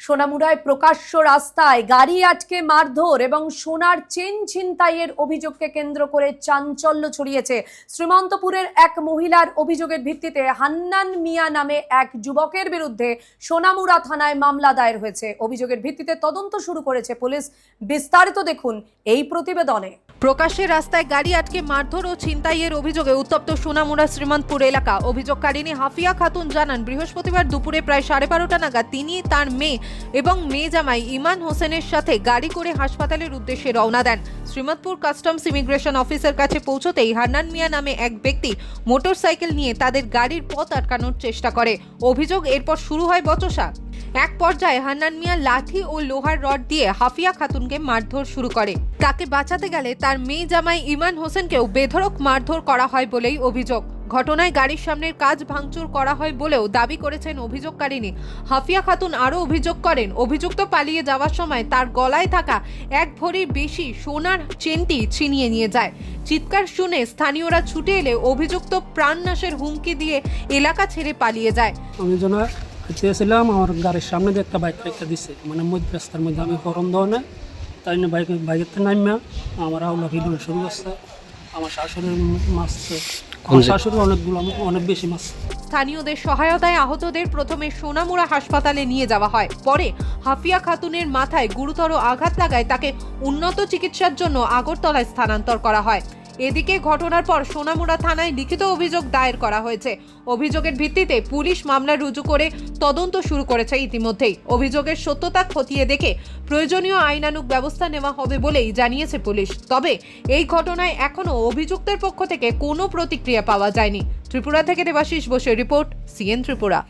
সোনামুড়ায় প্রকাশ্য রাস্তায় গাড়ি আটকে মারধর এবং সোনার চেন ছিনতাইয়ের অভিযোগকে কেন্দ্র করে চাঞ্চল্য ছড়িয়েছে। শ্রীমন্তপুরের এক মহিলার অভিযোগের ভিত্তিতে হান্নান মিয়া নামে এক যুবকের বিরুদ্ধে সোনামুড়া থানায় মামলা দায়ের হয়েছে। অভিযোগের ভিত্তিতে তদন্ত শুরু করেছে পুলিশ। বিস্তারিত দেখুন এই প্রতিবেদনে। প্রকাশ্যে রাস্তায় গাড়ি আটকে মারধর ও ছিনতাইয়ের অভিযোগে উত্তপ্ত সোনামুড়া শ্রীমন্তপুর এলাকা। অভিযোগকারিনী হাফিয়া খাতুন জানান, বৃহস্পতিবার দুপুরে প্রায় 12:30 নাগাদ তিনি তার মেয়ে এবং মেয়ে জামাই ইমান হোসেনের সাথে গাড়ি করে হাসপাতালের উদ্দেশ্যে রওনা দেন। শ্রীমন্তপুর কাস্টমস ইমিগ্রেশন অফিসের কাছে পৌঁছতেই হান্নান মিয়া নামে এক ব্যক্তি মোটরসাইকেল নিয়ে তাদের গাড়ির পথ আটকানোর চেষ্টা করে। অভিযোগ এরপর শুরু হয় বচসা। এক পর্যায়ে হান্নান মিয়া লাঠি ও লোহার রড দিয়ে হাফিয়া খাতুনকে মারধর শুরু করে। তাকে বাঁচাতে গেলে তার মেয়ে জামাই ইমান হোসেনকেও বেধড়ক মারধর করা হয় বলেই অভিযোগ। ঘটনায় গাড়ির সামনের কাচ ভাঙচুর করা হয় বলেও দাবি করেছেন অভিযোগকারিনী হাফিয়া খাতুন। আরও অভিযোগ করেন, অভিযুক্ত পালিয়ে যাওয়ার সময় তার গলায় থাকা 1 ভরির বেশি সোনার চেনটি ছিনিয়ে নিয়ে যায়। চিৎকার শুনে স্থানীয়রা ছুটে এলে অভিযুক্ত প্রাণনাশের হুমকি দিয়ে এলাকা ছেড়ে পালিয়ে যায়। আমি চেয়েছিলাম আমার গাড়ির সামনে দিয়ে একটা বাইক রেখে দিছে, মানে মধ্য রাস্তার মধ্যে আমি গরম দেওয়া না, তাই না বাইকের নামিয়া আমার আউলা ভিডিও শুরু করছে। আমার শাশুড়ির মারছে, আমার শাশুড়ি অনেক বেশি মারছে। স্থানীয়দের সহায়তায় আহতদের প্রথমে সোনামুড়া হাসপাতালে নিয়ে যাওয়া হয়। পরে হাফিয়া খাতুনের মাথায় গুরুতর আঘাত লাগায় তাকে উন্নত চিকিৎসার জন্য আগরতলায় স্থানান্তর করা হয়। এদিকে ঘটনার পর সোনামুড়া থানায় লিখিত অভিযোগ দায়ের করা হয়েছে। অভিযোগের ভিত্তিতে পুলিশ মামলা রুজু করে তদন্ত শুরু করেছে। ইতিমধ্যেই অভিযোগের সত্যতা খতিয়ে দেখে প্রয়োজনীয় আইনানুগ ব্যবস্থা নেওয়া হবে বলেই জানিয়েছে পুলিশ। তবে এই ঘটনায় এখনো অভিযুক্তের পক্ষ থেকে কোনো প্রতিক্রিয়া পাওয়া যায়নি। ত্রিপুরা থেকে দেবাশিস বসুর রিপোর্ট, সিএন ত্রিপুরা।